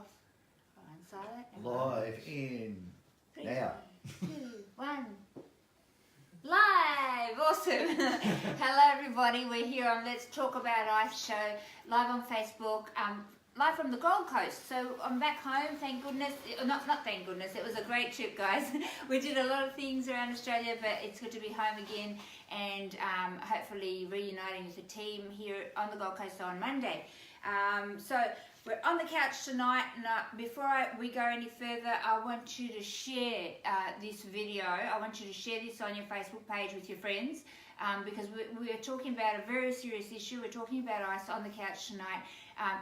off. And silent. And Live in now. 3, 2, 1. Live! Awesome! Hello everybody, we're here on Let's Talk About Ice show, live on Facebook, live from the Gold Coast. So I'm back home, thank goodness. Not thank goodness, it was a great trip, guys. We did a lot of things around Australia, but it's good to be home again and hopefully reuniting with the team here on the Gold Coast on Monday. So we're on the couch tonight, and before we go any further, I want you to share this video. I want you to share this on your Facebook page with your friends, because we're talking about a very serious issue. We're talking about ice on the couch tonight.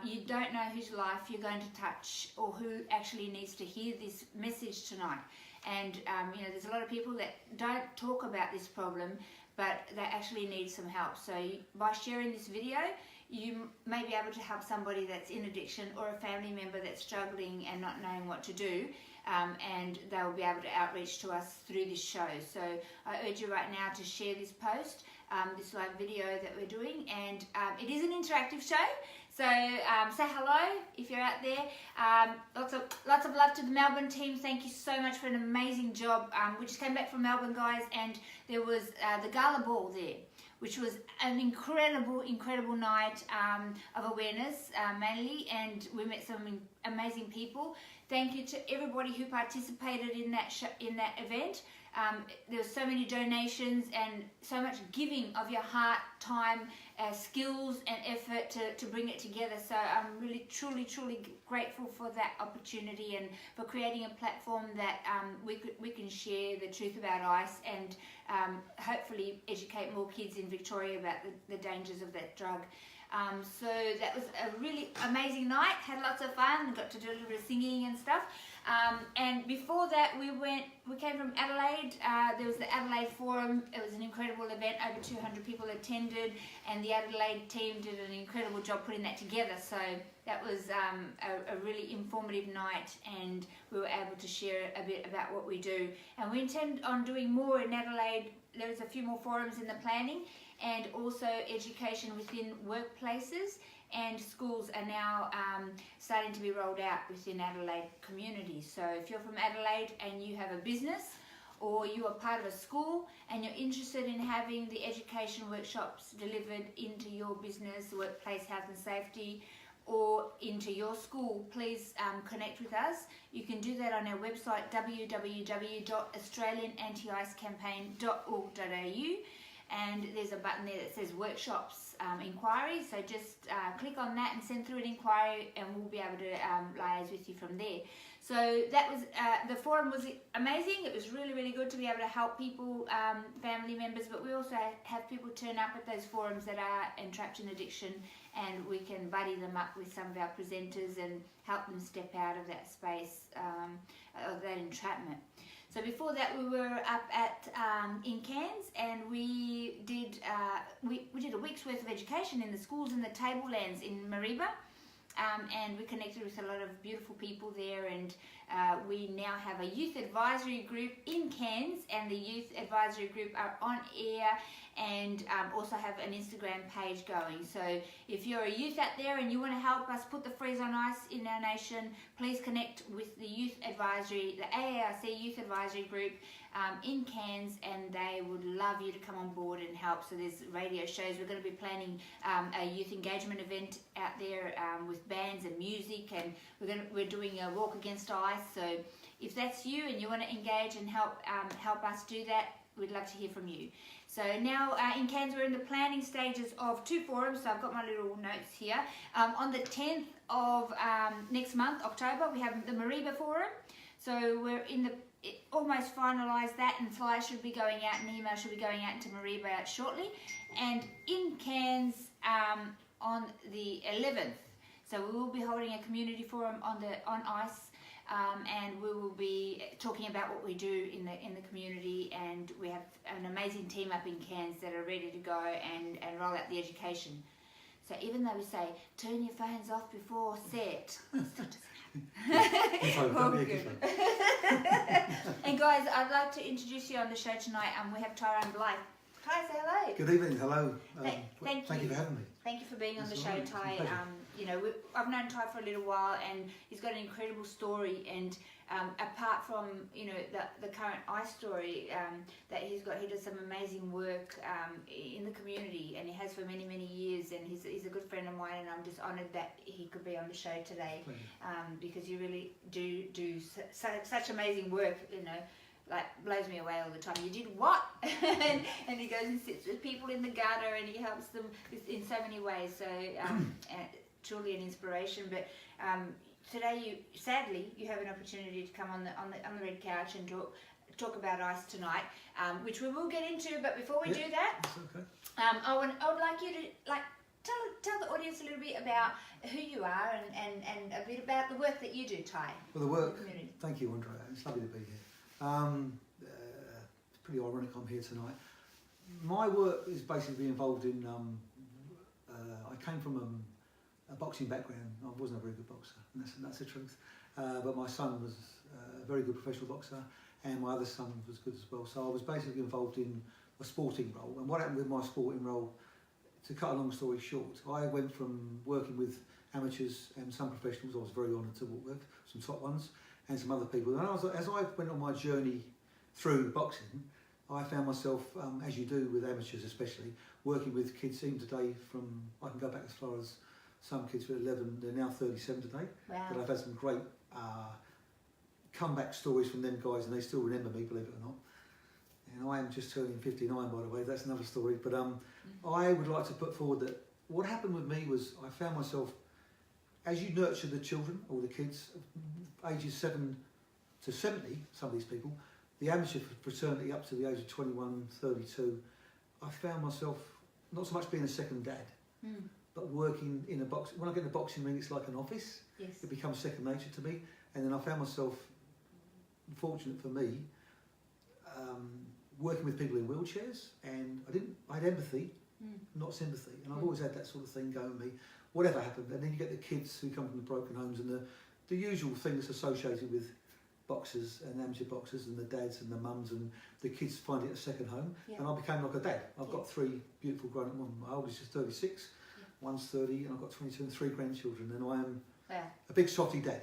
You don't know whose life you're going to touch or who actually needs to hear this message tonight. And you know, there's a lot of people that don't talk about this problem, but they actually need some help. So by sharing this video, you may be able to help somebody that's in addiction or a family member that's struggling and not knowing what to do, and they'll be able to outreach to us through this show. So I urge you right now to share this post, this live video that we're doing, and it is an interactive show. So say hello if you're out there. Lots of love to the Melbourne team. Thank you so much for an amazing job. We just came back from Melbourne, guys, and there was the gala ball there, which was an incredible night of awareness, mainly, and we met some amazing people. Thank you to everybody who participated in that event. There were so many donations and so much giving of your heart, time, skills and effort to bring it together. So I'm really truly grateful for that opportunity and for creating a platform that we can share the truth about ice and hopefully educate more kids in Victoria about the dangers of that drug. So that was a really amazing night, had lots of fun, got to do a little bit of singing and stuff. And before that we came from Adelaide. There was the Adelaide Forum. It was an incredible event, over 200 people attended, and the Adelaide team did an incredible job putting that together. So that was a really informative night, and we were able to share a bit about what we do. And we intend on doing more in Adelaide. There's a few more forums in the planning, and also education within workplaces and schools are now starting to be rolled out within Adelaide communities. So if you're from Adelaide and you have a business, or you are part of a school and you're interested in having the education workshops delivered into your business, workplace health and safety, or into your school, please connect with us. You can do that on our website, www.australianantiicecampaign.org.au, and there's a button there that says workshops inquiry. So just click on that and send through an inquiry, and we'll be able to liaise with you from there. So that was the forum was amazing. It was really good to be able to help people, family members, but we also have people turn up at those forums that are entrapped in addiction, and we can buddy them up with some of our presenters and help them step out of that space of that entrapment. So before that, we were up at in Cairns, and we did a week's worth of education in the schools in the tablelands in Mareeba. And we connected with a lot of beautiful people there, and we now have a youth advisory group in Cairns, and the youth advisory group are on air and also have an Instagram page going. So if you're a youth out there and you want to help us put the freeze on ice in our nation, please connect with the youth advisory, the AARC youth advisory group in Cairns, and they would love you to come on board and help. So there's radio shows. We're going to be planning a youth engagement event out there with bands and music, and we're doing a walk against ice. So if that's you and you want to engage and help us do that, we'd love to hear from you. So now in Cairns, we're in the planning stages of 2 forums. So I've got my little notes here. On the 10th of next month, October, we have the Mareeba Forum. So we're almost finalised that, and flyers should be going out and emails should be going out into Mareeba shortly. And in Cairns on the 11th, so we will be holding a community forum on ice. And we will be talking about what we do in the community, and we have an amazing team up in Cairns that are ready to go and roll out the education. So even though we say turn your phones off before set, all good. And guys, I'd like to introduce you on the show tonight. We have Tyrone Blyth. Ty, say hello. Good evening, hello. Thank you for having me. Thank you for being on the show, Ty. you know, I've known Ty for a little while, and he's got an incredible story. And apart from, you know, the current ice story that he's got, he does some amazing work in the community, and he has for many, many years. And he's a good friend of mine, and I'm just honoured that he could be on the show today, because you really do such amazing work, you know. Like, blows me away all the time. You did what? and he goes and sits with people in the gutter, and he helps them in so many ways. So truly an inspiration. But today, sadly, you have an opportunity to come on the red couch and talk about ice tonight, which we will get into. But before we do that, okay. I would like you to tell the audience a little bit about who you are and a bit about the work that you do, Ty. Well, the work. Thank you, Andrea. It's lovely to be here. It's pretty ironic I'm here tonight. My work is basically involved in, I came from a boxing background. I wasn't a very good boxer, and that's the truth. But my son was a very good professional boxer, and my other son was good as well. So I was basically involved in a sporting role. And what happened with my sporting role, to cut a long story short, I went from working with amateurs and some professionals. I was very honoured to work with some top ones, and some other people. And as I went on my journey through boxing, I found myself, as you do with amateurs especially, working with kids even today from, I can go back as far as some kids were 11, they're now 37 today. Wow. But I've had some great comeback stories from them guys, and they still remember me, believe it or not. And I am just turning 59, by the way, that's another story. But I would like to put forward that what happened with me was I found myself, as you nurture the children or the kids, ages 7 to 70, some of these people, the amateur fraternity up to the age of 21, 32, I found myself not so much being a second dad, but working in a box. When I get in a boxing ring, it's like an office. Yes. It becomes second nature to me. And then I found myself, fortunate for me, working with people in wheelchairs, and I had empathy, not sympathy. And I've always had that sort of thing going with me. Whatever happened, and then you get the kids who come from the broken homes, and the usual things associated with boxers and amateur boxers, and the dads and the mums, and the kids find it a second home. And I became like a dad. I've got 3 beautiful grown-up women. My oldest is 36, one's 30, and I've got 22 and 3 grandchildren, and I am a big sotty dad.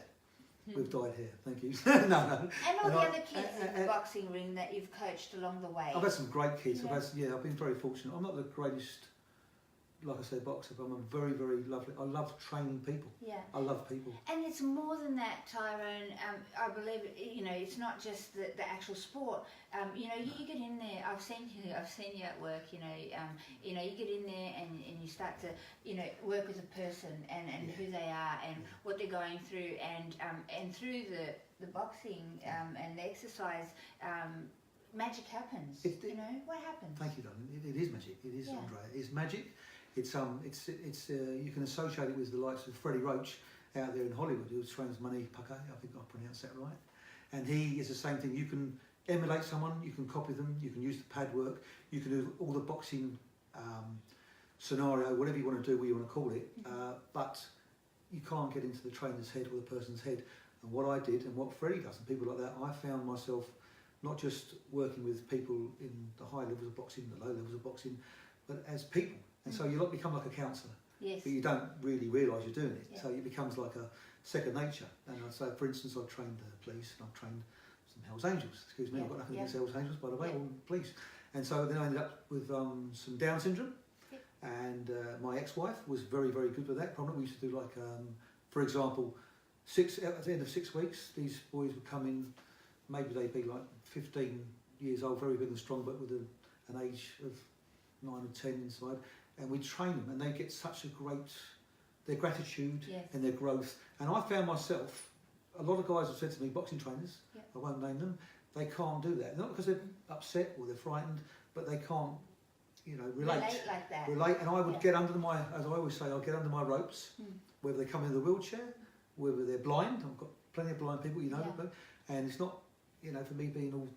We've dyed hair, thank you. no. And all the other kids in the boxing ring that you've coached along the way. I've had some great kids. I've been very fortunate. I'm not the greatest, like I said, boxer, but I'm a very, very lovely. I love training people. Yeah. I love people. And it's more than that, Tyrone. I believe, you know, it's not just the actual sport. You know, you get in there. I've seen you at work. You know, you get in there and you start to, you know, work with a person and who they are and what they're going through, and through the boxing and the exercise. Magic happens. You know, what happens? Thank you, darling. It is magic. It is, Andrea. It is magic. It's you can associate it with the likes of Freddie Roach out there in Hollywood, who trains Manny Pacquiao. I think I pronounced that right. And he is the same thing. You can emulate someone, you can copy them, you can use the pad work, you can do all the boxing scenario, whatever you want to do, what you want to call it. But you can't get into the trainer's head or the person's head. And what I did, and what Freddie does, and people like that, I found myself not just working with people in the high levels of boxing, the low levels of boxing, but as people. And so you become like a counsellor, but you don't really realise you're doing it. So it becomes like a second nature. And so, for instance, I've trained the police, and I've trained some Hells Angels. Excuse me, I've got nothing against Hells Angels, by the way, or police. And so then I ended up with some Down syndrome. And my ex-wife was very, very good with that. Probably we used to do like, for example, at the end of 6 weeks, these boys would come in. Maybe they'd be like 15 years old, very big and strong, but with an age of 9 or 10 inside. And we train them, and they get such a great, their gratitude and their growth. And I found myself, a lot of guys have said to me, boxing trainers, I won't name them, they can't do that. Not because they're upset or they're frightened, but they can't, you know, relate like that. And I would get under my, as I always say, I'll get under my ropes, whether they come in the wheelchair, whether they're blind. I've got plenty of blind people, you know, and it's not, you know, for me being all,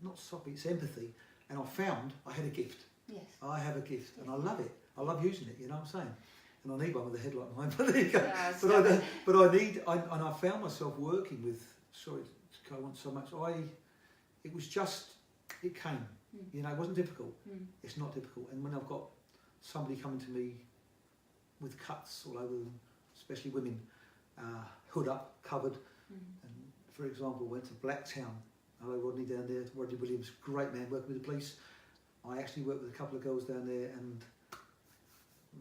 not soppy, it's empathy. And I found I had a gift. Yes. I have a gift, and I love it. I love using it, you know what I'm saying? And I need one with a head like mine, but there you go. And I found myself working with, sorry to go on so much, it came. You know, it wasn't difficult. It's not difficult. And when I've got somebody coming to me with cuts all over them, especially women, hood up, covered. And for example, went to Blacktown. Hello Rodney down there, Rodney Williams, great man working with the police. I actually worked with a couple of girls down there and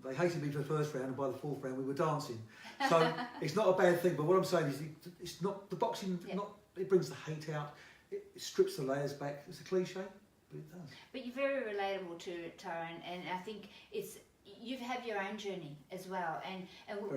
they hated me for the first round, and by the fourth round we were dancing. So it's not a bad thing, but what I'm saying is it's not, the boxing, not, it brings the hate out, it strips the layers back. It's a cliche, but it does. But you're very relatable to it, Tyrone, and I think you have your own journey as well. And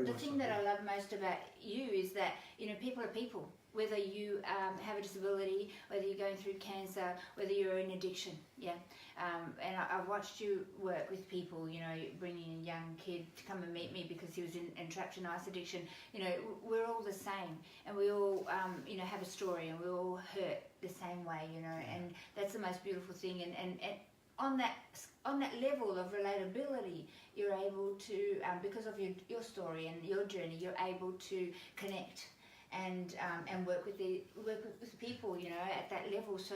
the thing that I love most about you is that, you know, people are people. Whether you have a disability, whether you're going through cancer, whether you're in addiction, and I've watched you work with people, you know, bringing a young kid to come and meet me because he was entrapped in ice addiction. You know, we're all the same, and we all, you know, have a story, and we all hurt the same way, you know, and that's the most beautiful thing. And on that level of relatability, you're able to, because of your story and your journey, you're able to connect and work with people, you know, at that level. So,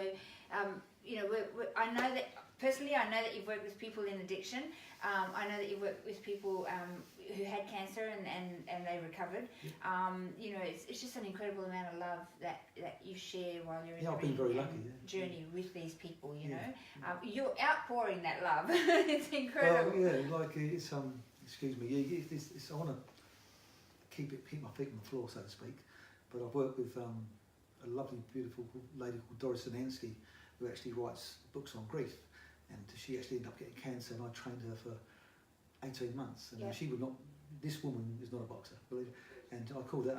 you know, I know that personally, I know that you've worked with people in addiction. I know that you've worked with people who had cancer and they recovered. You know, it's just an incredible amount of love that you share while you're in I've been very lucky, journey with these people. You know, you're outpouring that love. It's incredible. Well, yeah, like it's excuse me, it's I want to keep my feet on the floor, so to speak. But I've worked with a lovely, beautiful lady called Doris Zanansky, who actually writes books on grief. And she actually ended up getting cancer, and I trained her for 18 months. And she would not, this woman is not a boxer, believe it. And I called her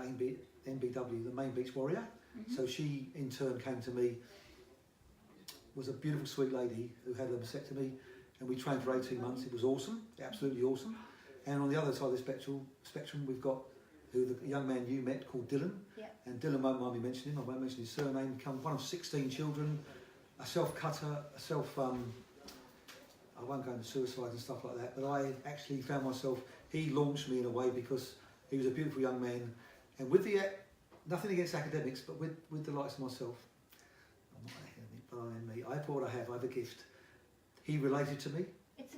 MBW, the Main Beach Warrior. So she, in turn, came to me, was a beautiful, sweet lady who had a mastectomy, and we trained for 18 months. It was awesome, absolutely awesome. And on the other side of the spectrum, we've got the young man you met called Dylan. And Dylan won't mind me mentioning him, I won't mention his surname. Become one of 16 children, a self-cutter, I won't go into suicide and stuff like that, but I actually found myself, he launched me in a way because he was a beautiful young man. And with the, nothing against academics, but with the likes of myself, I'm not academic, but I thought I have a gift. He related to me.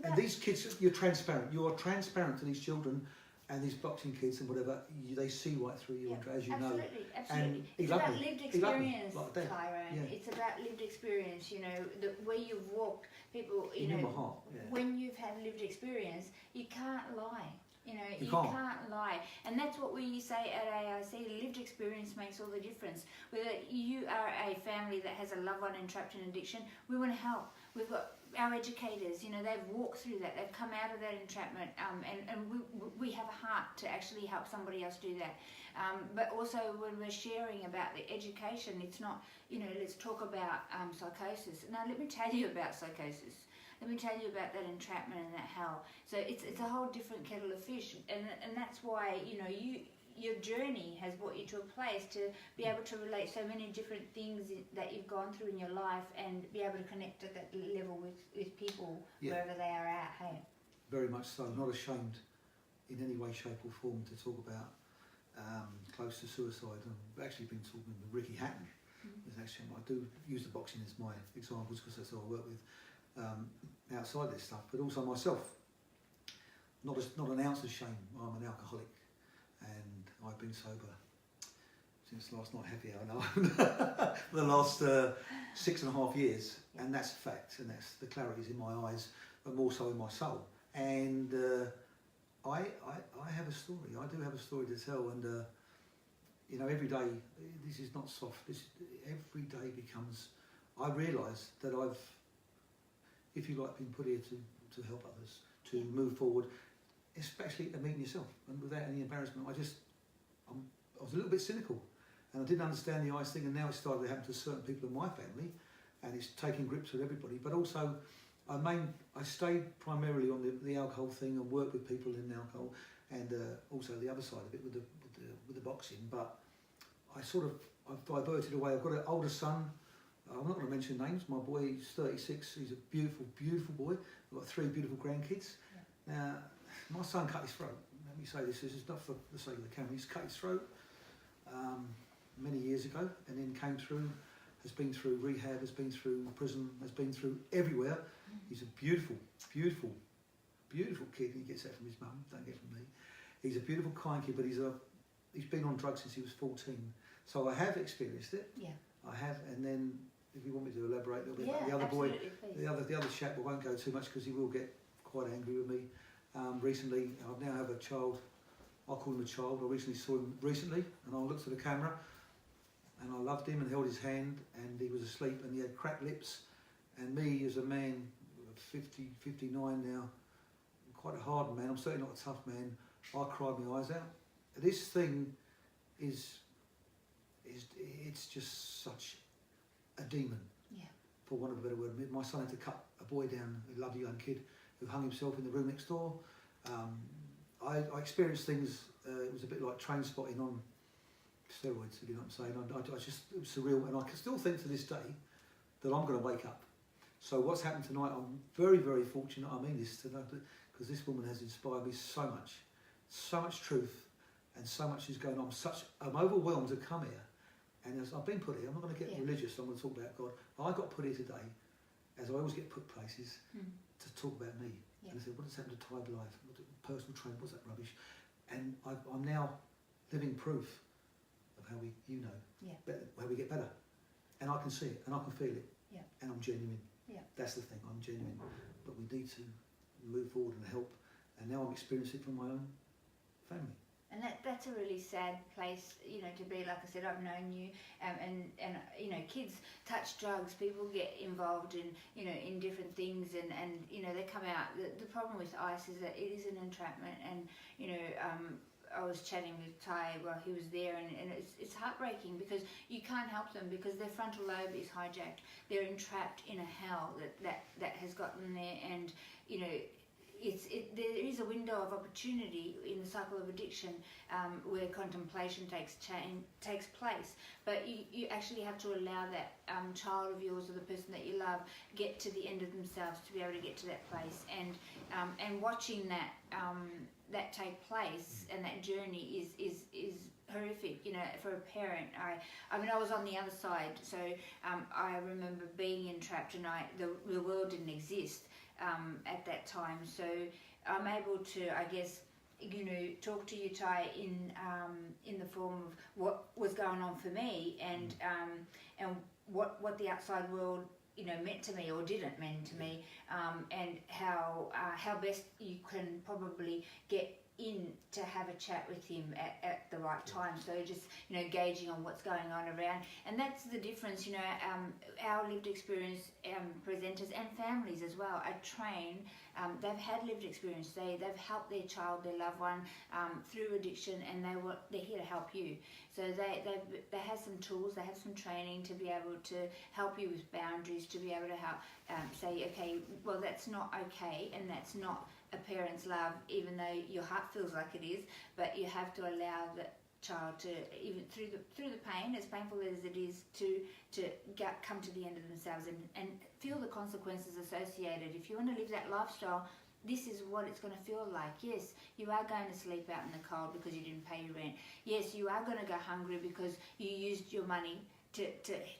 And these kids, you're transparent. You are transparent to these children and these boxing kids and whatever, they see right through you, Andre, as you know. Absolutely. It's about lived experience, Tyrone. It's about lived experience, you know, where you've walked, people, you know, in my heart, when you've had lived experience, you can't lie. You know, you can't lie. And that's what we say at AIC, lived experience makes all the difference. Whether you are a family that has a loved one entrapped in addiction, we want to help. We've got our educators, you know, they've walked through that, they've come out of that entrapment, and we have a heart to actually help somebody else do that. But also when we're sharing about the education, it's not, you know, let's talk about psychosis. Now let me tell you about psychosis. Let me tell you about that entrapment and that hell. So it's a whole different kettle of fish, and that's why, you know, your journey has brought you to a place to be able to relate so many different things that you've gone through in your life and be able to connect at that level with people wherever they are at. Hey, very much so. I'm not ashamed in any way, shape or form to talk about close to suicide. I've actually been talking with Ricky Hatton. Actually, I do use the boxing as my examples because that's who I work with. Outside this stuff, but also myself. Not an ounce of shame. I'm an alcoholic, and I've been sober since last night happy hour now for the last 6.5 years, and that's a fact, and that's the clarity's in my eyes, but more so in my soul. And I have a story. I do have a story to tell, and you know, every day this is not soft. Every day becomes. I realise that I've, if you like, been put here to help others, to move forward, especially to meeting yourself, and without any embarrassment. I was a little bit cynical, and I didn't understand the ice thing, and now it started to happen to certain people in my family, and it's taking grips with everybody. But also, I stayed primarily on the alcohol thing and worked with people in alcohol, and also the other side of it with the boxing. But I've diverted away. I've got an older son. I'm not going to mention names. My boy is 36. He's a beautiful, beautiful boy. I've got 3 beautiful grandkids. Now, my son cut his throat. Let me say this is not for the sake of the camera. He's cut his throat many years ago, and then came through, has been through rehab, has been through prison, has been through everywhere. He's a beautiful, beautiful beautiful kid. He gets that from his mum, don't get it from me. He's a beautiful, kind kid, but he's been on drugs since he was 14. So I have experienced it. Yeah. I have, and then if you want me to elaborate a little bit Yeah, about the other boy, please. the other chap, I won't go too much because he will get quite angry with me. Recently, I now have a child. I call him a child. I recently saw him recently, and I looked at the camera, and I loved him and held his hand, and he was asleep, and he had cracked lips. And me, as a man, 50, 59 now, I'm quite a hard man. I'm certainly not a tough man. I cried my eyes out. This thing it's just such a demon, for want of a better word. My son had to cut a boy down, a lovely young kid who hung himself in the room next door. I experienced things, it was a bit like train spotting on steroids, if you know what I'm saying. I just, it was surreal, and I can still think to this day that I'm going to wake up. So what's happened tonight, I'm very, very fortunate. I mean this tonight, because this woman has inspired me so much truth, and so much is going on. I'm overwhelmed to come here, and as I've been put here, I'm not going to get religious, I'm going to talk about God. I got put here today, as I always get put places, to talk about me. And I said, what has happened to Ty Blyth? Personal training, what's that rubbish? And I'm now living proof of how how we get better. And I can see it, and I can feel it, and I'm genuine. That's the thing, I'm genuine. But we need to move forward and help. And now I'm experiencing it from my own family. And that's a really sad place, you know, to be. Like I said, I've known you, and you know, kids touch drugs, people get involved in, you know, in different things, and you know, they come out. The problem with ICE is that it is an entrapment, and you know, I was chatting with Ty while he was there, and it's heartbreaking because you can't help them because their frontal lobe is hijacked. They're entrapped in a hell that has gotten them there, and you know. There is a window of opportunity in the cycle of addiction where contemplation takes place, but you actually have to allow that child of yours or the person that you love get to the end of themselves to be able to get to that place, and watching that take place and that journey is horrific, you know, for a parent. I mean, I was on the other side, so I remember being entrapped, and the world didn't exist at that time. So I'm able to, I guess, you know, talk to you, Ty, in the form of what was going on for me, and what the outside world, you know, meant to me or didn't mean to me, and how best you can probably get in to have a chat with him at the right time. So just, you know, gauging on what's going on around, and that's the difference, you know. Our lived experience presenters and families as well are trained. They've had lived experience. They've helped their child, their loved one, through addiction, and they're here to help you. So they have some tools, they have some training to be able to help you with boundaries, to be able to help say, okay, well, that's not okay, and that's not a parent's love, even though your heart feels like it is. But you have to allow the child to, even through the pain, as painful as it is, to come to the end of themselves and feel the consequences associated. If you want to live that lifestyle, this is what it's going to feel like. Yes, you are going to sleep out in the cold because you didn't pay your rent. Yes, you are going to go hungry because you used your money to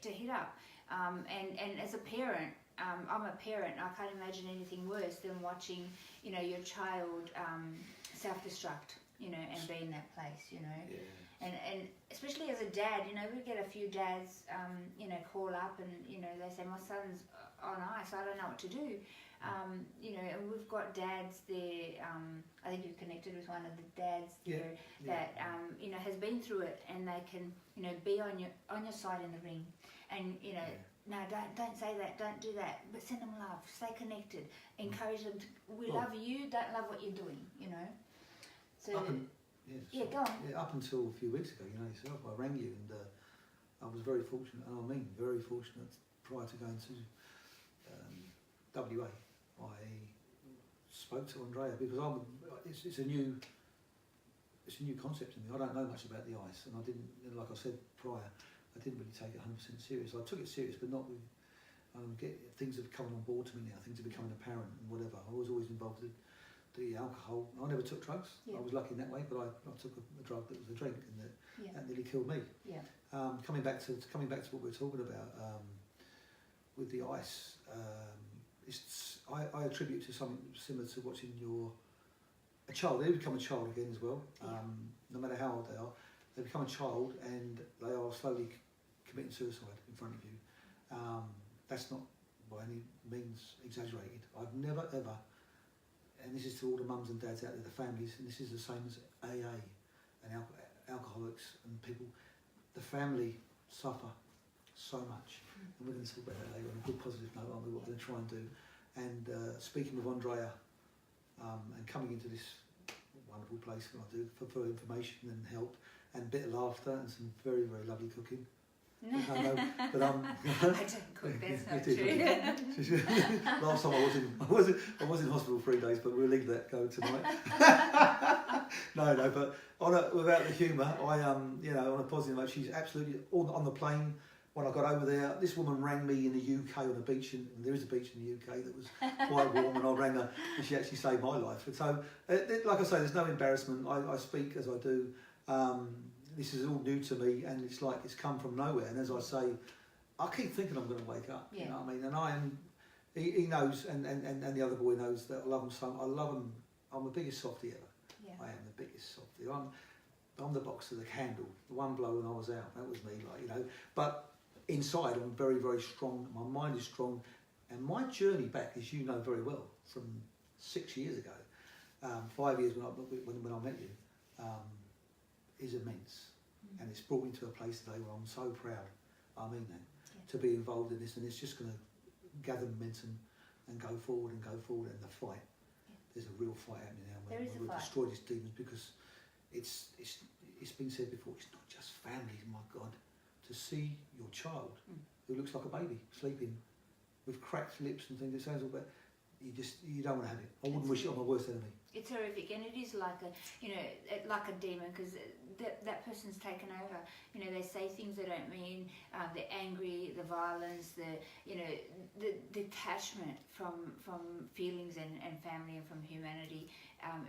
hit up. And as a parent, I'm a parent, I can't imagine anything worse than watching, you know, your child self-destruct, you know, and be in that place, you know. And especially as a dad, you know, we get a few dads, you know, call up and, you know, they say, my son's on ice, I don't know what to do. You know, and we've got dads there, I think you've connected with one of the dads there that, you know, has been through it, and they can, you know, be on your side in the ring, and, you know, no, don't say that, don't do that, but send them love, stay connected, encourage them to, we love you, don't love what you're doing, you know. So, go on. Yeah, up until a few weeks ago, you know yourself, I rang you, and I was very fortunate, and I mean very fortunate, prior to going to WA, I spoke to Andrea, because it's a new concept to me. I don't know much about the ice, and I didn't, like I said prior, I didn't really take it 100% serious. I took it serious, but not with, things have come on board to me now, things are becoming apparent and whatever. I was always involved with the alcohol. I never took drugs. I was lucky in that way, but I took a drug that was a drink, and that nearly killed me. Coming back to what we were talking about, with the ice, I attribute to something similar to watching a child. They become a child again as well. No matter how old they are, they become a child and they are slowly committing suicide in front of you. That's not by any means exaggerated. I've never ever, and this is to all the mums and dads out there, the families, and this is the same as AA and alcoholics and people. The family suffer so much, and we're going to talk about that later on a good positive note, aren't we? What we're going to try and do. And speaking with Andrea and coming into this wonderful place that I do for information and help and a bit of laughter and some very, very lovely cooking. I know, but I don't cook, that's not true. Last time I was in hospital 3 days, but we'll leave that go tonight. No, but without the humour, I on a positive note, she's absolutely on the plane. When I got over there, this woman rang me in the UK on a beach, and there is a beach in the UK that was quite warm, and I rang her, and she actually saved my life. So, like I say, there's no embarrassment. I speak as I do. This is all new to me, and it's like it's come from nowhere. And as I say, I keep thinking I'm going to wake up. Yeah. You know what I mean? And I am. He knows, and the other boy knows that I love him so. I love him. I'm the biggest softie ever. Yeah. I am the biggest softie. I'm the box of the candle. The one blow and I was out. That was me, But inside, I'm very, very strong. My mind is strong, and my journey back, as you know very well, from 6 years ago, 5 years when I met you, is immense, and it's brought me to a place today where I'm so proud. I mean that to be involved in this, and it's just going to gather momentum and go forward. And the fight. There's a real fight happening now. We'll destroy these demons, because it's been said before. It's not just families, my God. To see your child who looks like a baby sleeping with cracked lips and things, it sounds all bad. You don't want to have it. I wouldn't wish it on my worst enemy. It's horrific, and it is like a demon, because that person's taken over. They say things they don't mean. They're angry, the violence, the detachment from feelings and family and from humanity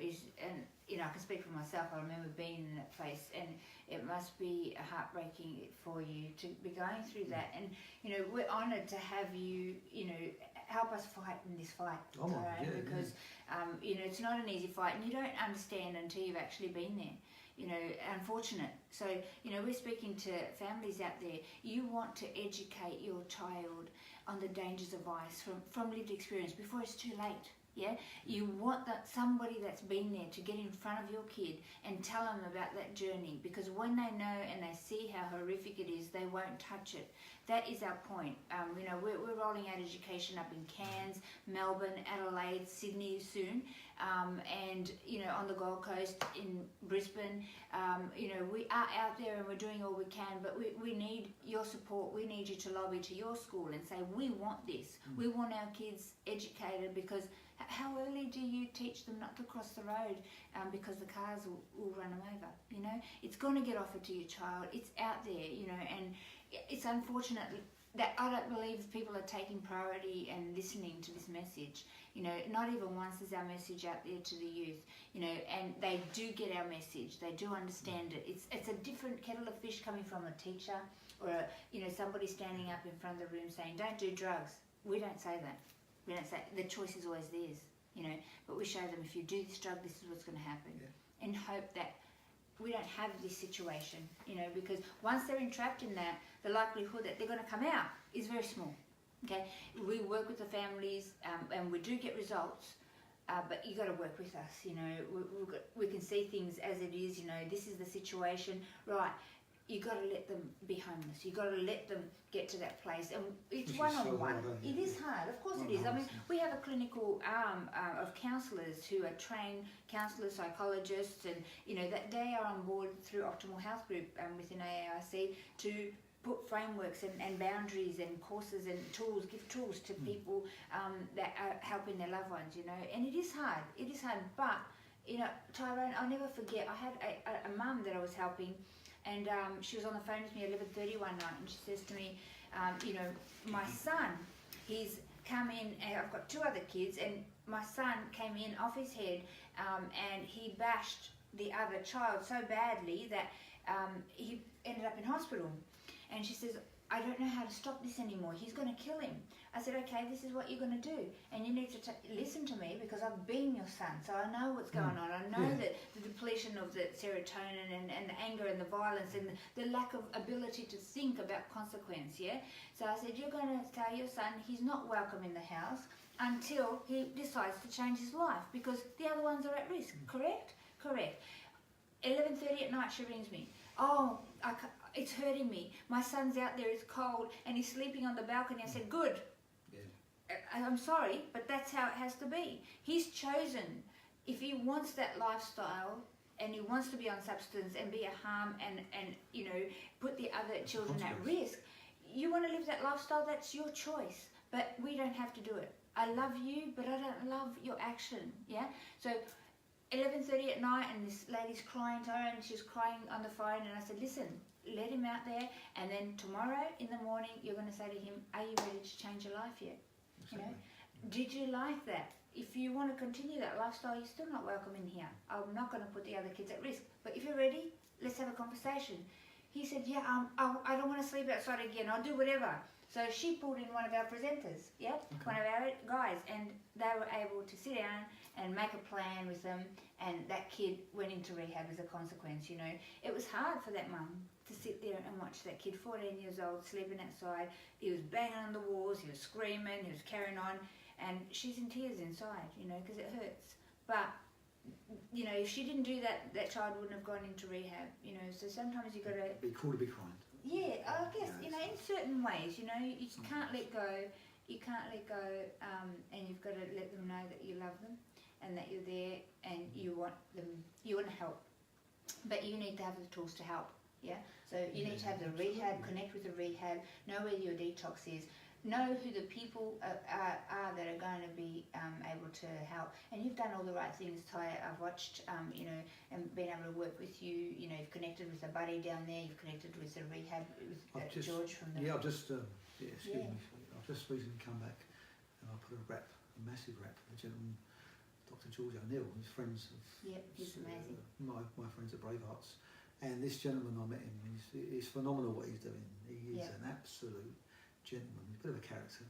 is. And I can speak for myself. I remember being in that place, and it must be heartbreaking for you to be going through that. And we're honoured to have you. Help us fight in this fight, Tyrone, because it's not an easy fight, and you don't understand until you've actually been there. Unfortunate. So we're speaking to families out there. You want to educate your child on the dangers of ice from lived experience before it's too late. Yeah, you want somebody that's been there to get in front of your kid and tell them about that journey, because when they know and they see how horrific it is, they won't touch it. That is our point. We're rolling out education up in Cairns, Melbourne, Adelaide, Sydney soon, and on the Gold Coast, in Brisbane. We are out there and we're doing all we can, but we need your support. We need you to lobby to your school and say, we want this. We want our kids educated, because how early do you teach them not to cross the road because the cars will run them over? It's going to get offered to your child. It's out there, and it's unfortunate that I don't believe people are taking priority and listening to this message. Not even once is our message out there to the youth, and they do get our message. They do understand it. It's a different kettle of fish coming from a teacher or somebody standing up in front of the room saying, don't do drugs. We don't say that. We don't say, the choice is always theirs, but we show them, if you do this drug, this is what's going to happen, and hope that we don't have this situation, because once they're entrapped in that, the likelihood that they're going to come out is very small. Okay, we work with the families, and we do get results, but you got to work with us. We can see things as it is. This is the situation, right? You got to let them be homeless. You got to let them get to that place, and it's one-on-one. It is hard, of course it is. I mean, we have a clinical arm of counsellors who are trained counsellors, psychologists, and that they are on board through Optimal Health Group within AARC to put frameworks and boundaries and courses and tools, give tools to people that are helping their loved ones. And it is hard. It is hard, but Tyrone, I'll never forget. I had a mum that I was helping. And she was on the phone with me at 11:30 one night, and she says to me, my son, he's come in, and I've got 2 other kids, and my son came in off his head, and he bashed the other child so badly that he ended up in hospital. And she says, I don't know how to stop this anymore. He's going to kill him. I said, okay, this is what you're going to do. And you need to listen to me because I've been your son. So I know what's going on. I know that the depletion of the serotonin and the anger and the violence and the lack of ability to think about consequence, yeah? So I said, you're going to tell your son he's not welcome in the house until he decides to change his life because the other ones are at risk. Correct? Correct. 11:30 at night she rings me. Oh, it's hurting me. My son's out there, it's cold, and he's sleeping on the balcony. I said, good. Yeah. I'm sorry, but that's how it has to be. He's chosen. If he wants that lifestyle and he wants to be on substance and be a harm and you know, put the other children at risk, you want to live that lifestyle, that's your choice. But we don't have to do it. I love you, but I don't love your action. Yeah? So 11:30 at night, and this lady's crying, Tyrone, and she's crying on the phone, and I said, listen, let him out there, and then tomorrow in the morning you're going to say to him, are you ready to change your life yet? Exactly. You know, did you like that? If you want to continue that lifestyle, you're still not welcome in here. I'm not going to put the other kids at risk, but if you're ready, let's have a conversation. He said, yeah, I don't want to sleep outside again, I'll do whatever. So she pulled in one of our presenters, one of our guys, and they were able to sit down and make a plan with them, and that kid went into rehab as a consequence, you know. It was hard for that mum to sit there and watch that kid, 14 years old, sleeping outside. He was banging on the walls, he was screaming, he was carrying on, and she's in tears inside, you know, because it hurts. But, you know, if she didn't do that, that child wouldn't have gone into rehab, you know. So sometimes you've got to... Be cool to be kind. Yeah, I guess, you know, in certain ways, you know, you can't let go, and you've got to let them know that you love them and that you're there and you want to help. But you need to have the tools to help, yeah? So you need to have the rehab, connect with the rehab, know where your detox is, know who the people are that are going to be able to help. And you've done all the right things, Ty. I've watched, you know, and been able to work with you. You know, you've connected with a buddy down there. You've connected with the rehab with George from the... Yeah, I've just, excuse me, I've just recently come back and I put a massive rap for the gentleman, Dr. George O'Neill, who's friends of... Yep, he's amazing. My friends at Bravehearts. And this gentleman, I met him, he's phenomenal what he's doing. He is an absolute gentleman. He's a bit of a character.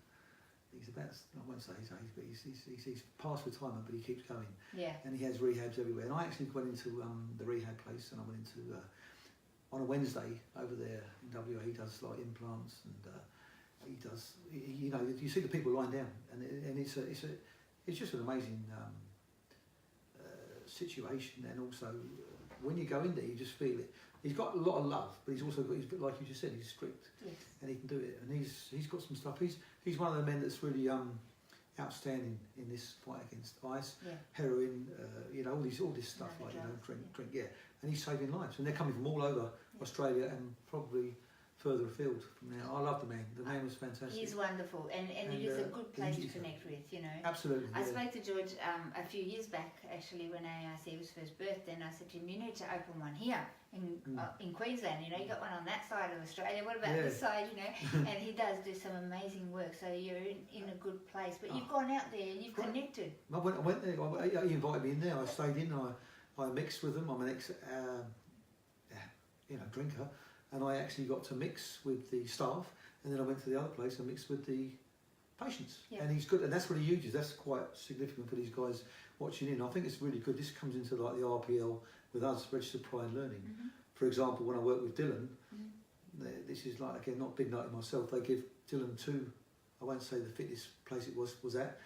He's about, I won't say his age, but he's past retirement, but he keeps going. Yeah. And he has rehabs everywhere. And I actually went into the rehab place, and I went into on a Wednesday over there in WA. He does like implants, and he does. You know, you see the people lying down, and it's just an amazing situation. And also, when you go in there, you just feel it. He's got a lot of love, but he's also got, like you just said, he's strict, and he can do it. And he's got some stuff. He's one of the men that's really outstanding in this fight against ice, heroin, you know, all this stuff, like, you know, drink, and he's saving lives. And they're coming from all over Australia and probably further afield from now. I love the man. The man was fantastic. He's wonderful, and it is a good place to connect with, you know. Absolutely. I spoke to George a few years back, actually, when AIC was first birthed, and I said to him, you need to open one here in Queensland, you know, you got one on that side of Australia, what about this side, you know? And he does do some amazing work, so you're in a good place. But you've gone out there, you've connected. I went there, he invited me in there, I stayed in, I mixed with them. I'm an ex, drinker. And I actually got to mix with the staff, and then I went to the other place and mixed with the patients. Yeah. And he's good, and that's what he uses. That's quite significant for these guys watching in. I think it's really good. This comes into like the RPL with us, Registered Prior Learning. For example, when I work with Dylan, this is like, again, not big noting myself, they give Dylan two, I won't say the fitness place it was at,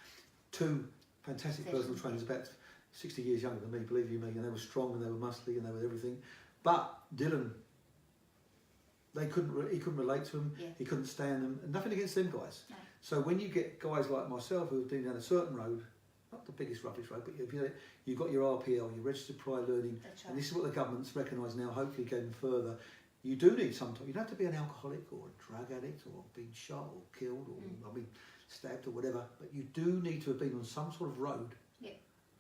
two fantastic personal trainers, about 60 years younger than me, believe you me, and they were strong and they were muscly and they were everything. But Dylan, he couldn't relate to them, he couldn't stand them, and nothing against them guys. No. So when you get guys like myself who have been down a certain road, not the biggest rubbish road, but you've got your RPL, your Registered Prior Learning, and this is what the government's recognised now, hopefully going further. You do need sometimes, you don't have to be an alcoholic or a drug addict or being shot or killed or stabbed or whatever, but you do need to have been on some sort of road,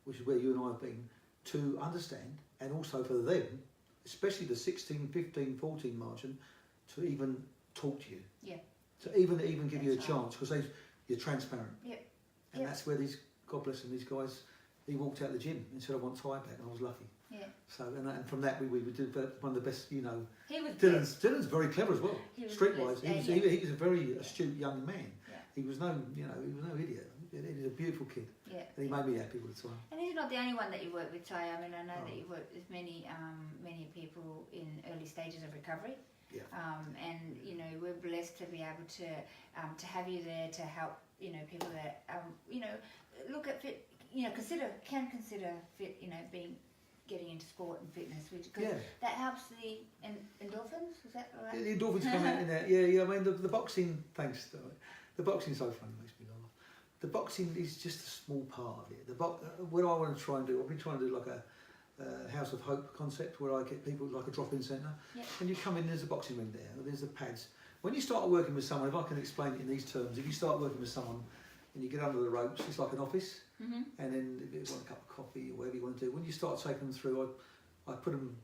which is where you and I have been, to understand, and also for them, especially the 16, 15, 14 margin, to even talk to you, to even give you a chance, because you're transparent, and that's where these, God bless them, these guys he walked out of the gym and said, I want Ty back, and I was lucky. Yeah. So, and from that, we would do one of the best, you know. He was Dylan's very clever as well, He was streetwise. blessed. He was a very astute young man. Yeah. He was no idiot. He was a beautiful kid. Yeah. And he made me happy all the time. And he's not the only one that you work with, Ty. I mean, I know that you work with many people in early stages of recovery. Yeah. And you know, we're blessed to be able to have you there to help, you know, people that you know, look at fit, you know, consider fit, you know, getting into sport and fitness, because that helps the endorphins. Is that right? Yeah, the endorphins come out in there. Yeah. I mean, the boxing. Thanks. The boxing's so funny. Makes me laugh. The boxing is just a small part of it. What I want to try and do, I've been trying to do like a House of Hope concept where I get people like a drop-in centre. Yep. When you come in, there's a boxing ring there, there's the pads. When you start working with someone, if I can explain it in these terms, if you start working with someone and you get under the ropes, it's like an office, and then if you want a cup of coffee or whatever you want to do, when you start taking them through, I put them,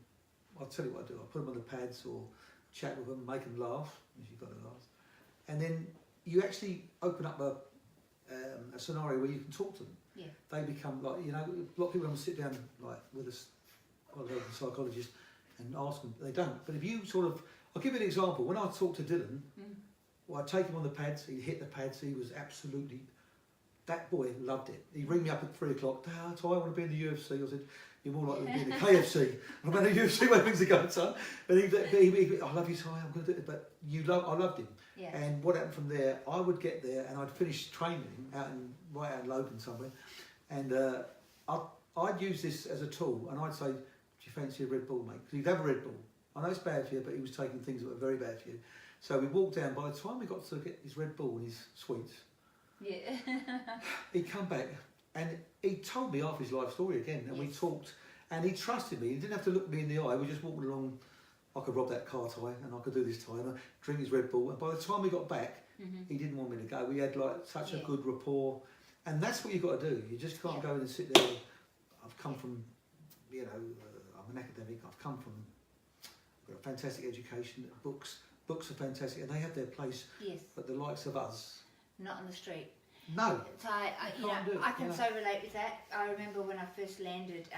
I'll tell you what I do, I put them on the pads or chat with them, make them laugh, if you've got to laugh, and then you actually open up a scenario where you can talk to them. Yeah. They become like, you know, a lot of people don't sit down like with a psychologist and ask them. They don't. But if you sort of, I'll give you an example. When I talked to Dylan, well, I'd take him on the pads. He'd hit the pads. He was absolutely, that boy loved it. He'd ring me up at 3 o'clock. Dad, I want to be in the UFC. I said, you're more likely to be in the KFC. I'm in the UFC where things are going, son. And he'd I love you, Ty. I'm going to do it. But I loved him. Yeah. And what happened from there, I would get there and I'd finish training right out in Logan somewhere, and I'd use this as a tool, and I'd say, do you fancy a Red Bull, mate? Because he'd have a Red Bull. I know it's bad for you, but he was taking things that were very bad for you. So we walked down. By the time we got to get his Red Bull and his sweets, he'd come back and he told me half his life story again, and we talked, and he trusted me. He didn't have to look me in the eye. We just walked along. I could rob that car, Ty, and I could do this, Ty, and I'd drink his Red Bull. And by the time we got back, he didn't want me to go. We had like such a good rapport, and that's what you've got to do. You just can't go in and sit there. I've come from, you know, I'm an academic. I've got a fantastic education. Books are fantastic, and they have their place. Yes. But the likes of us, not on the street. No. Ty, I can so relate with that. I remember when I first landed,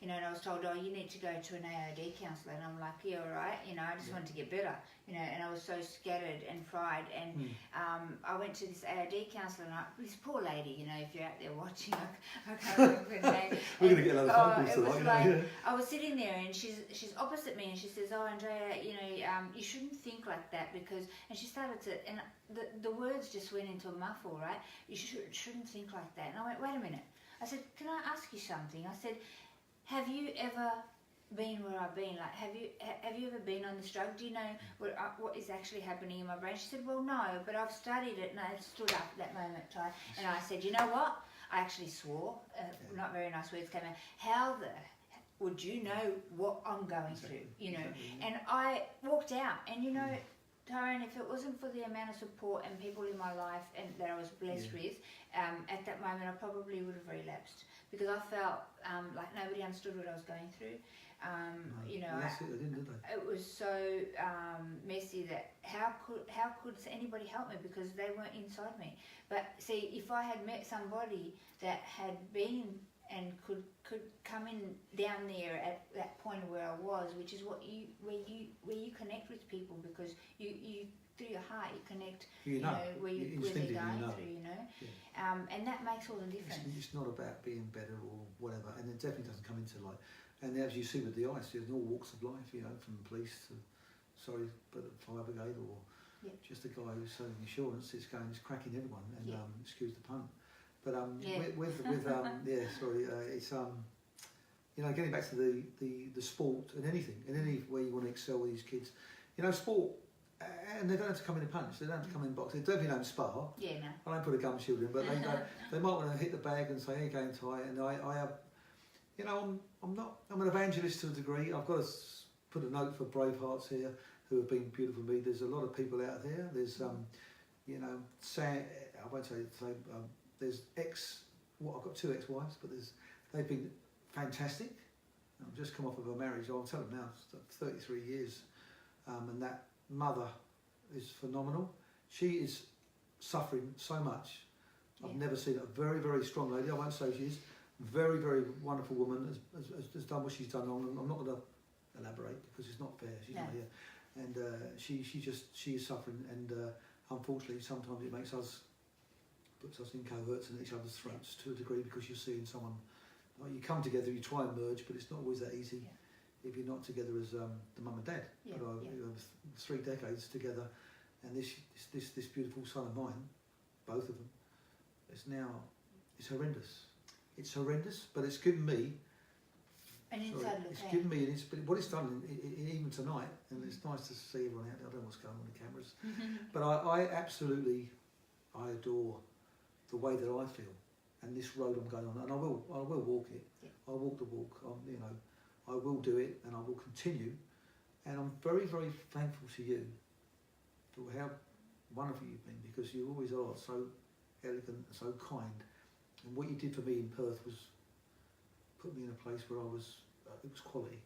you know, and I was told, oh, you need to go to an AOD counsellor, and I'm like, yeah, all right, you know, I just wanted to get better, you know, and I was so scattered and fried, and I went to this AOD counsellor, and this poor lady, you know, if you're out there watching, I can't remember her name. We're going to get another phone call tonight. I was sitting there, and she's opposite me, and she says, oh, Andrea, you know, you shouldn't think like that, because, and she started to, and the words just went into a muffle, right? You shouldn't think like that. And I went, wait a minute. I said, can I ask you something? I said, have you ever been where I've been? Like, have you ever been on this drug? Do you know what is actually happening in my brain? She said, well, no, but I've studied it. And I stood up at that moment, Ty, and I said, you know what? I actually swore. Not very nice words came out. How would you know what I'm going through? You know? And I walked out, and you know, Tyrone, if it wasn't for the amount of support and people in my life and that I was blessed with, at that moment I probably would have relapsed, because I felt like nobody understood what I was going through. You know, it was so messy that how could anybody help me, because they weren't inside me. But see, if I had met somebody that had been and could come in down there at that point of where I was, which is where you connect with people, because you through your heart you connect, you know where they're going through, you know, and that makes all the difference. It's not about being better or whatever, and it definitely doesn't come into like, and as you see with the ice, there's all walks of life, you know, from police to fire brigade, or just a guy who's selling insurance. It's cracking everyone, and excuse the pun. But it's you know, getting back to the sport and anything, in any way you want to excel with these kids, you know, sport, and they don't have to come in a punch, they don't have to come in box, they definitely don't spar. Yeah, no. I don't put a gum shield in, but they might want to hit the bag and say, hey, go and Ty, and I have, you know, I'm an evangelist to a degree. I've got to put a note for brave hearts here who have been beautiful to me. There's a lot of people out there. There's you know, I won't say there's I've got 2 ex-wives, but they've been fantastic. I've just come off of a marriage. I'll tell them now, it's 33 years, and that mother is phenomenal. She is suffering so much. I've never seen a very, very strong lady. I won't say she is. very, very wonderful woman, has done what she's done. I'm not going to elaborate because it's not fair. She's not here, and she is suffering, and unfortunately, sometimes it puts us in coverts and each other's throats to a degree, because you're seeing someone. Like, you come together, you try and merge, but it's not always that easy if you're not together as the mum and dad. Yeah, but you know, 3 decades together, and this beautiful son of mine, both of them, it's horrendous. It's horrendous, but it's given me. It's given me, what it's done, even tonight, and it's nice to see everyone out there. I don't know what's going on with the cameras, but I absolutely, I adore the way that I feel, and this road I'm going on, and I will walk it. Yeah. I'll walk the walk. You know, I will do it, and I will continue. And I'm very, very thankful to you for how wonderful you've been, because you always are so elegant, so kind, and what you did for me in Perth was put me in a place where it was quality.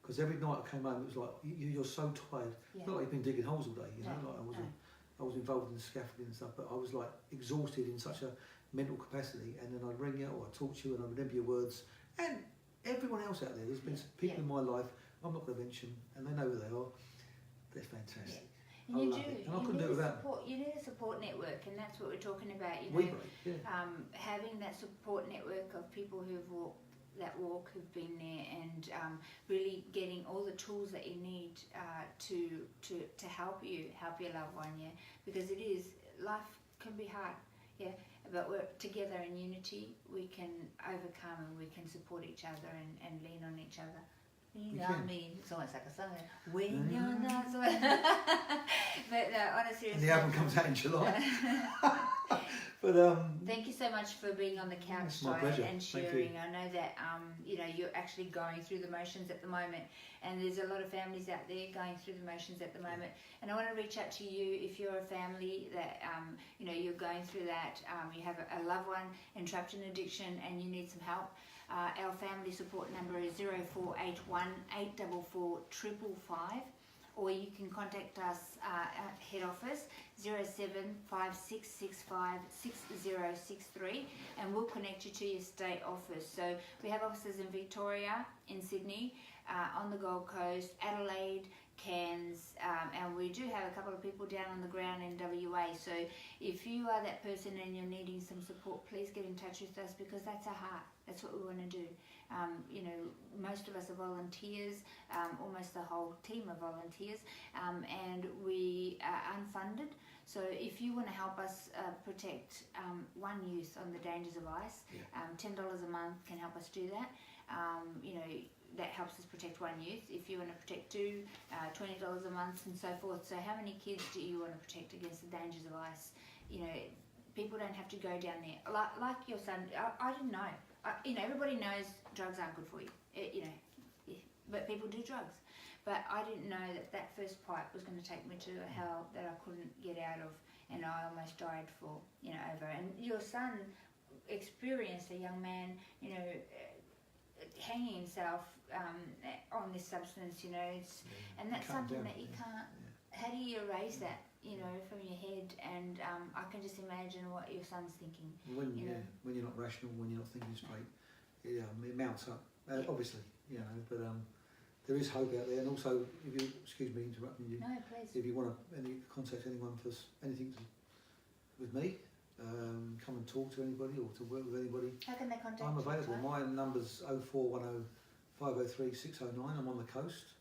Because every night I came home, it was like, you're so tired. Yeah. Not like you've been digging holes all day, you know. Like I was involved in the scaffolding and stuff, but I was like exhausted in such a mental capacity. And then I'd ring you, or I'd talk to you, and I'd remember your words. And everyone else out there, there's been people in my life, I'm not going to mention, and they know who they are. They're fantastic. Yeah. And you do. And I couldn't do it without them. You need a support network, and that's what we're talking about. You know, having that support network of people who've walked that walk, who've been there, and really getting all the tools that you need to help your loved one, because life can be hard, but we're together in unity, we can overcome, and we can support each other and lean on each other. You know, I mean, it's almost like a song. When you're not so but on a serious note, the album comes out in July. But thank you so much for being on the couch, Ty, and sharing. I know that you know, you're actually going through the motions at the moment, and there's a lot of families out there going through the motions at the moment. And I want to reach out to you if you're a family that you know, you're going through that. You have a loved one entrapped in addiction, and you need some help. Our family support number is 0481 844 555, or you can contact us at head office 0756656063, and we'll connect you to your state office. So we have offices in Victoria, in Sydney, on the Gold Coast, Adelaide, Cairns, and we do have a couple of people down on the ground in WA. So if you are that person and you're needing some support, please get in touch with us, because that's our heart. That's what we want to do. You know, most of us are volunteers, almost the whole team are volunteers, and we are unfunded. So if you want to help us protect one youth on the dangers of ice, $10 a month can help us do that. You know, that helps us protect one youth. If you want to protect two, $20 a month, and so forth. So how many kids do you want to protect against the dangers of ice? You know, people don't have to go down there. Like your son, I didn't know. You know, everybody knows drugs aren't good for you. You know, but people do drugs. But I didn't know that first pipe was going to take me to a hell that I couldn't get out of, and I almost died for, you know, over. And your son experienced a young man, you know, hanging himself on this substance, you know, and that's something that you can't. How do you erase that, you know, from your head? And I can just imagine what your son's thinking. When you're not rational, when you're not thinking straight, it mounts up. Obviously, you know, but there is hope out there. And also, if you excuse me interrupting you, no, please. If you want to contact anyone for anything with me, come and talk to anybody or to work with anybody. How can they contact you? I'm available. My number's 0410 503 609. I'm on the coast.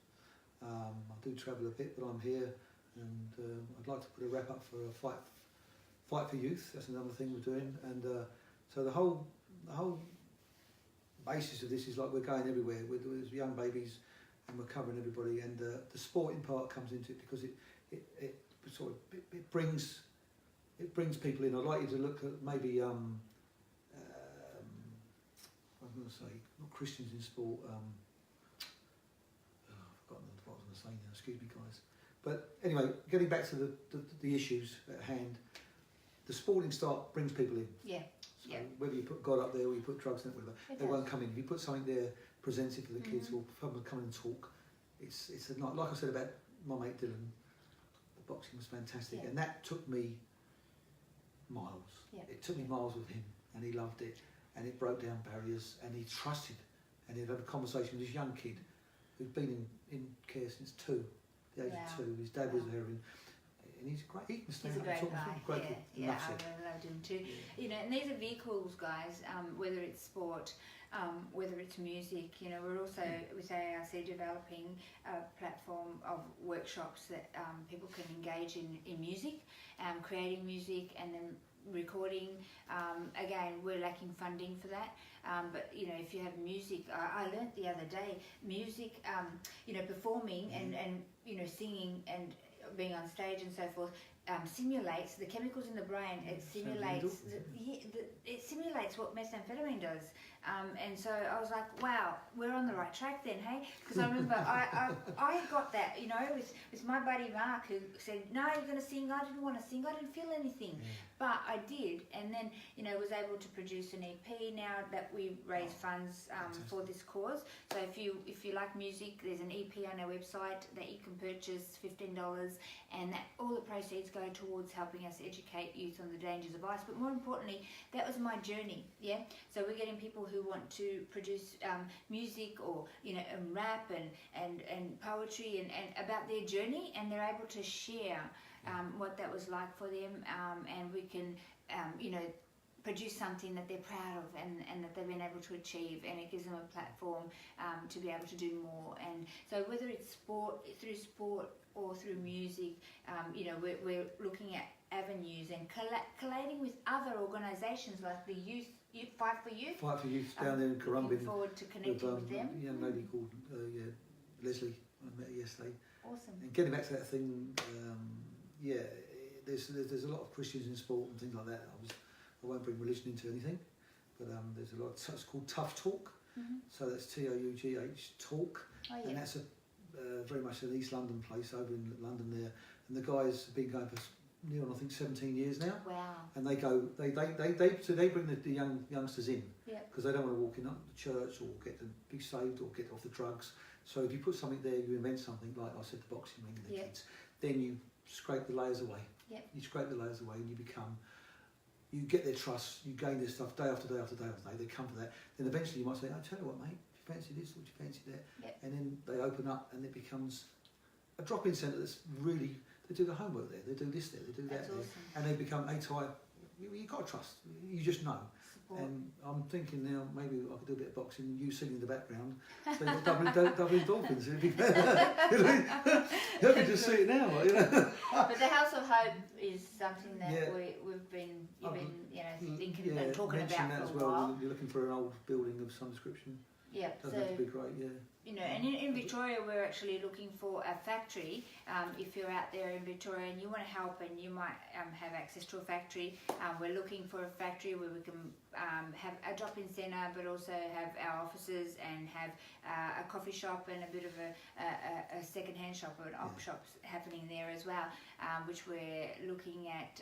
I do travel a bit, but I'm here, and I'd like to put a wrap up for a fight for youth. That's another thing we're doing, and so the whole basis of this is like we're going everywhere with young babies, and we're covering everybody, and the sporting part comes into it, because it sort of it brings people in. I'd like you to look at maybe I'm going to say not Christians in sport. I've forgotten what I was going to say now. Excuse me, guys. But anyway, getting back to the issues at hand, the sporting start brings people in. Yeah. So whether you put God up there or you put drugs in it, whatever, they won't come in. If you put something there, present it for the kids, or someone come in and talk. It's a night, like I said about my mate Dylan. The boxing was fantastic, and that took me miles. Yeah. It took me miles with him, and he loved it. and it broke down barriers, and he trusted, and he'd had a conversation with this young kid who'd been in care since the age of 2. His dad was a heroin, and he's great. He can stand He's a up and great talk. guy. Great kid. Yeah, Loves I it. really loved him too. Yeah. You know, and these are vehicles, guys. Whether it's sport, whether it's music. You know, we're also with ARC developing a platform of workshops that people can engage in music, creating music, and then recording. Again, we're lacking funding for that. But you know, if you have music, I learnt the other day, music, you know, performing and you know, singing and being on stage and so forth, simulates the chemicals in the brain. It simulates it simulates what methamphetamine does. And so I was like, wow, we're on the right track then, hey? Because I remember I got that, you know, with my buddy Mark, who said, no, you're going to sing. I didn't want to sing. I didn't feel anything. But I did. And then, you know, was able to produce an EP now that we raise funds for this cause. So if you like music, there's an EP on our website that you can purchase, $15, and that all the proceeds go towards helping us educate youth on the dangers of ice. But more importantly, that was my journey, yeah? So we're getting people who want to produce music, or, you know, and rap and poetry and about their journey, and they're able to share what that was like for them, and we can, you know, produce something that they're proud of and that they've been able to achieve, and it gives them a platform to be able to do more. And so whether it's sport or through music, you know, we're looking at avenues and collating with other organisations like the Youth Fight for Youth. Fight for Youth down there in Currumbin. Looking forward to connecting with them. A young lady called Leslie. I met her yesterday. Awesome. And getting back to that thing, there's a lot of Christians in sport and things like that. I won't bring religion into anything, but there's a lot. It's called Tough Talk. So that's TOUGH Talk, and that's very much an East London place over in London there. And the guys have been going for near on, I think, 17 years now. Wow. And they bring the youngsters in because they don't want to walk in the church or be saved or get off the drugs. So if you put something there, you invent something like I said, the boxing ring and the kids, then you scrape the layers away. You scrape the layers away, and you get their trust, you gain their stuff day after day after day after day. They come to that. Then eventually you might say, "I tell you what, mate, do you fancy this or do you fancy that?" And then they open up, and it becomes a drop-in centre that's really. They do the homework there. They do this there. They do that there, and they become A-type. You got to trust. You just know. Support. And I'm thinking now maybe I could do a bit of boxing. You singing in the background. So you've got Dublin Dolphins. It'd be better. You can just see it now. You know? But the House of Hope is something that you've been thinking about, talking about that for as a well. while. You're looking for an old building of some description. Yeah, doesn't have to be great. You know, and in Victoria, we're actually looking for a factory. If you're out there in Victoria and you want to help and you might have access to a factory, we're looking for a factory where we can have a drop-in centre, but also have our offices and have a coffee shop and a bit of a second-hand shop or an op shop happening there as well, which we're looking at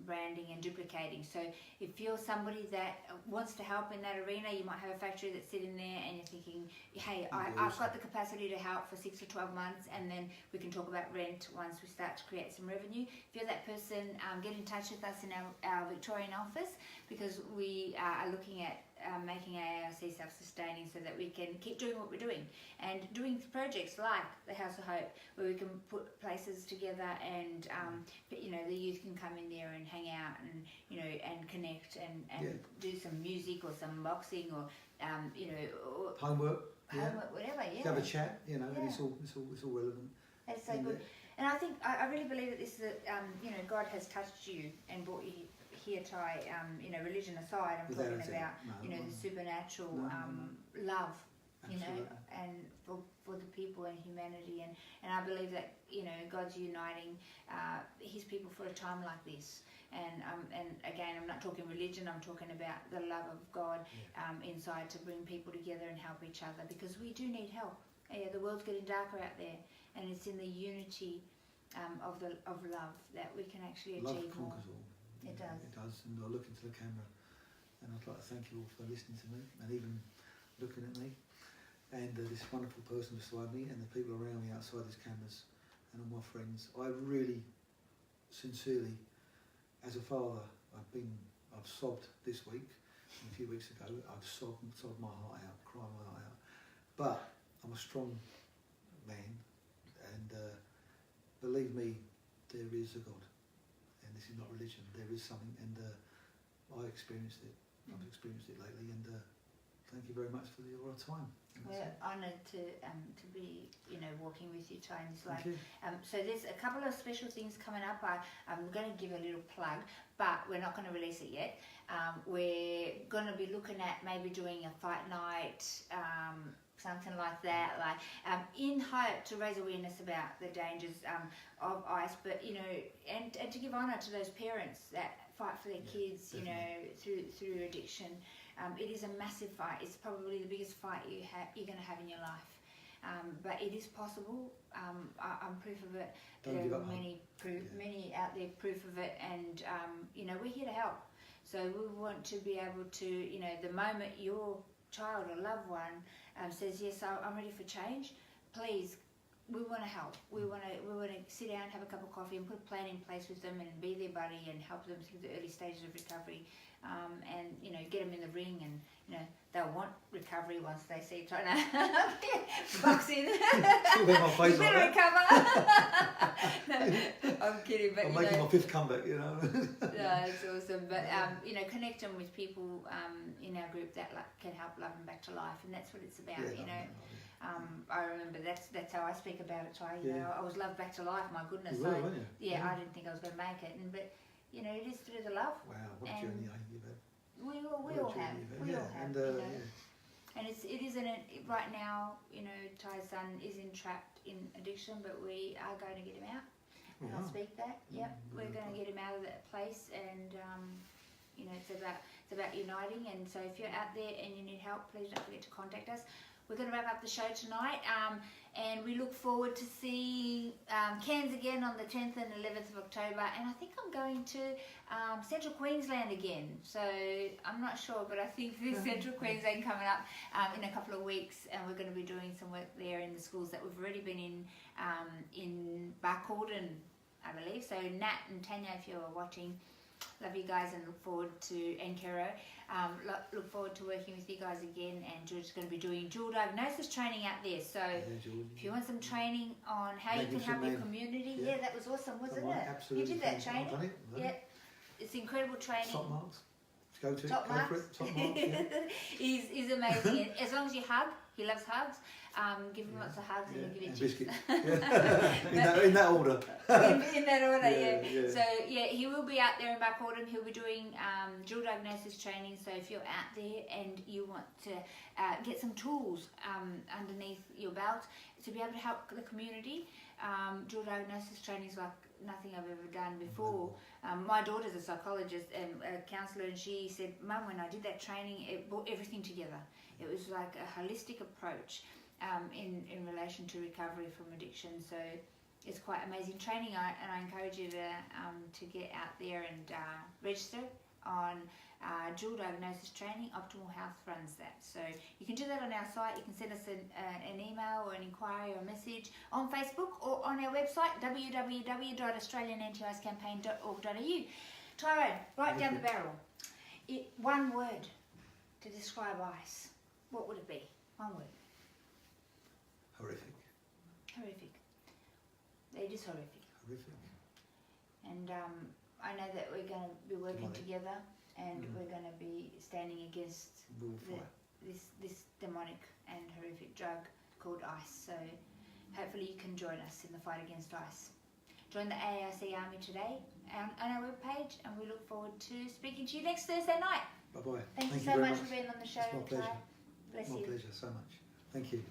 branding and duplicating. So if you're somebody that wants to help in that arena, you might have a factory that's sitting there and you're thinking, hey, I've got the capacity to help for 6 to 12 months, and then we can talk about rent once we start to create some revenue. If you're that person, get in touch with us in our Victorian office, because we are looking at making ARC self-sustaining so that we can keep doing what we're doing and doing projects like the House of Hope, where we can put places together and you know, the youth can come in there and hang out and, you know, and connect and do some music or some boxing or you know, homework, whatever. Have a chat, you know, and it's all relevant. That's so good. And I think I really believe that this is you know, God has touched you and brought you here, Ty. You know, religion aside, I'm talking about you know, the supernatural love, you know, and for the people and humanity, and I believe that, you know, God's uniting His people for a time like this. And again, I'm not talking religion. I'm talking about the love of God inside, to bring people together and help each other, because we do need help. Yeah, the world's getting darker out there, and it's in the unity of love that we can actually achieve more. Love conquers all. It does. It does. And I look into the camera, and I'd like to thank you all for listening to me and even looking at me, and this wonderful person beside me, and the people around me outside these cameras, and all my friends. I really, sincerely, as a father, I've sobbed this week a few weeks ago. I've sobbed my heart out, cried my heart out. But I'm a strong man, and believe me, there is a God, and this is not religion. There is something, and I experienced it. I've experienced it lately, and thank you very much for your time. We're honoured to be, walking with you, Ty, in this life. Thank you. So there's a couple of special things coming up. I'm going to give a little plug, but we're not going to release it yet. We're going to be looking at maybe doing a fight night, something like that, in hope to raise awareness about the dangers of ice, but and to give honour to those parents that fight for their kids, through addiction. It is a massive fight. It's probably the biggest fight you're going to have in your life. But it is possible. I'm proof of it. There are many out there proof of it, and we're here to help. So we want to be able to, the moment your child or loved one says, yes, I'm ready for change, please, we want to help. We want to sit down, have a cup of coffee, and put a plan in place with them, and be their buddy, and help them through the early stages of recovery, and get them in the ring, and they'll want recovery once they see trying to box in. You better recover. No, I'm kidding, but I'm making my 5th comeback. No, it's awesome. But connect them with people in our group that can help love them back to life, and that's what it's about. I remember that's how I speak about it, Ty. I was loved back to life. My goodness. You were, weren't you? I didn't think I was going to make it, but it is through the love. Wow, what a journey you've had. We all have. And it isn't right now. Ty's son is entrapped in addiction, but we are going to get him out. And I'll speak that. Yep, we're going to get him out of that place, and it's about uniting. And so if you're out there and you need help, please don't forget to contact us. We're going to wrap up the show tonight, and we look forward to seeing Cairns again on the 10th and 11th of October, and I think I'm going to Central Queensland again, so I'm not sure, but I think there's Central Queensland coming up in a couple of weeks, and we're going to be doing some work there in the schools that we've already been in Barcaldine, I believe. So Nat and Tanya, if you're watching, love you guys, and look forward to, and Kero, look forward to working with you guys again. And George's going to be doing dual diagnosis training out there. So if you want some training on how you can help your community, that was awesome, wasn't it? Absolutely. You did that training. I've done it. It's incredible training. Top marks. Go to Top marks. For it. Top marks. He's amazing. And as long as you hug, he loves hugs. Give him lots of hugs, and he'll give you biscuits. in that order. in that order, So he will be out there in Barcaldine. He'll be doing dual diagnosis training. So if you're out there and you want to get some tools underneath your belt to be able to help the community, dual diagnosis training is like nothing I've ever done before. My daughter's a psychologist and a counsellor, and she said, Mum, when I did that training, it brought everything together. It was like a holistic approach in relation to recovery from addiction. So it's quite amazing training, and I encourage you to get out there and register on dual diagnosis training. Optimal Health runs that, so you can do that on our site. You can send us an email or an inquiry or a message on Facebook or on our website www.australianantiicecampaign.org.au. Tyrone, right down the barrel, one word to describe ice, what would it be? One word. Horrific. It is horrific. And I know that we're going to be working together, and we're going to be standing against this demonic and horrific drug called ice. So hopefully you can join us in the fight against ice. Join the AIC Army today on our webpage, and we look forward to speaking to you next Thursday night. Bye-bye. Thank you so much for being on the show. It's my pleasure. Bless My you. pleasure so much. Thank you.